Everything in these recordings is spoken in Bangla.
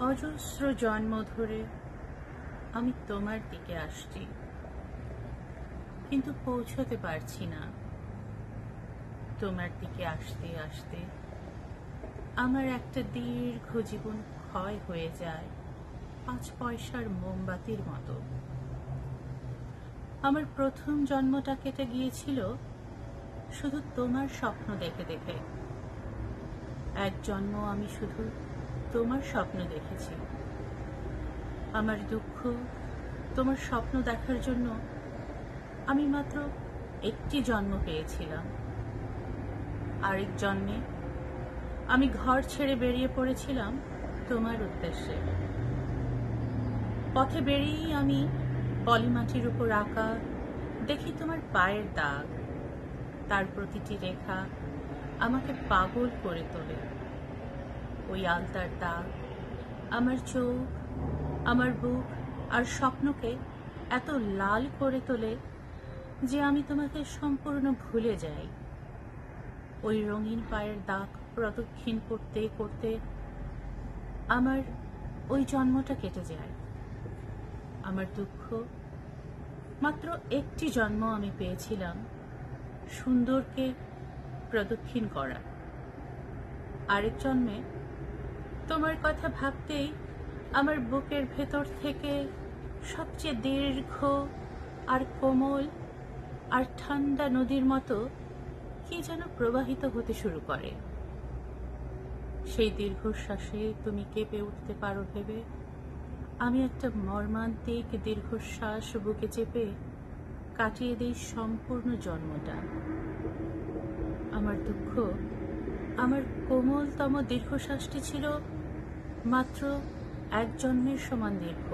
অজস্র জন্ম ধরে আমি তোমার দিকে আসছি, কিন্তু পৌঁছতে পারছি না। তোমার দিকে আসতে আসতে আমার একটা দীর্ঘ জীবন ক্ষয় হয়ে যায় 5 পয়সার মোমবাতির মতো। আমার প্রথম জন্মটা কেটে গিয়েছিল শুধু তোমার স্বপ্ন দেখে দেখে। এক জন্ম আমি শুধু তোমার স্বপ্ন দেখেছি। আমার দুঃখ তোমার স্বপ্ন দেখার জন্য আমি মাত্র একটি জন্ম পেয়েছিলাম। আরেক জন্মে আমি ঘর ছেড়ে বেরিয়ে পড়েছিলাম তোমার উদ্দেশ্যে। পথে বেরিয়েই আমি পলিমাটির উপর আঁকা দেখি তোমার পায়ের দাগ। তার প্রতিটি রেখা আমাকে পাগল করে তোলে। ওই আলতার দাগ আমার চোখ, আমার বুক আর স্বপ্নকে এত লাল করে তোলে যে আমি তোমাকে সম্পূর্ণ ভুলে যাই। ওই রঙিন পায়ের দাগ প্রদক্ষিণ করতে করতে আমার ওই জন্মটা কেটে যায়। আমার দুঃখ মাত্র একটি জন্ম আমি পেয়েছিলাম সুন্দরকে প্রদক্ষিণ করা। আরেক জন্মে তোমার কথা ভাবতেই আমার বুকের ভেতর থেকে সবচেয়ে দীর্ঘ আর কোমল আর ঠান্ডা নদীর মতো কি যেন প্রবাহিত হতে শুরু করে। সেই দীর্ঘশ্বাসে তুমি কেঁপে উঠতে পারো ভেবে আমি একটা মর্মান্তিক দীর্ঘশ্বাস বুকে চেপে কাটিয়ে দেই সম্পূর্ণ জন্মটা। আমার দুঃখ, আমার কোমলতম দীর্ঘশ্বাসটি ছিল মাত্র এক জন্মের সমান দীর্ঘ।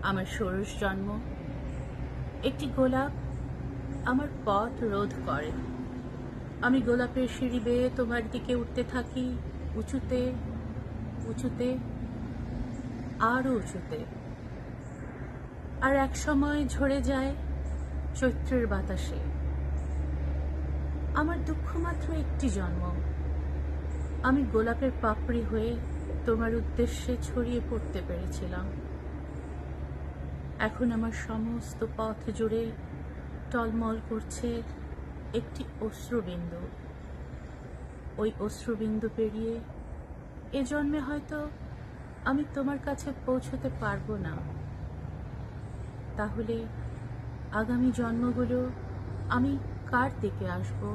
আমার ষোড়শ জন্ম একটি গোলাপ আমার পথ রোধ করে। আমি গোলাপের সিঁড়ি বেয়ে তোমার দিকে উঠতে থাকি, উঁচুতে উঁচুতে আরো উঁচুতে। আর এক সময় ঝরে যায় চৈত্রের বাতাসে। আমার দুঃখ মাত্র একটি জন্ম। আমি গোলাপের পাপড়ি হয়ে তোমার উদ্দেশ্যে ছড়িয়ে পড়তে পেরেছিলাম। এখন আমার সমস্ত পথ জুড়ে টলমল করছে একটি অশ্রুবিন্দু। ওই অশ্রুবিন্দু পেরিয়ে এ জন্মে হয়তো আমি তোমার কাছে পৌঁছতে পারবো না। তাহলে আগামী জন্মগুলো আমি কার দিকে আসবো?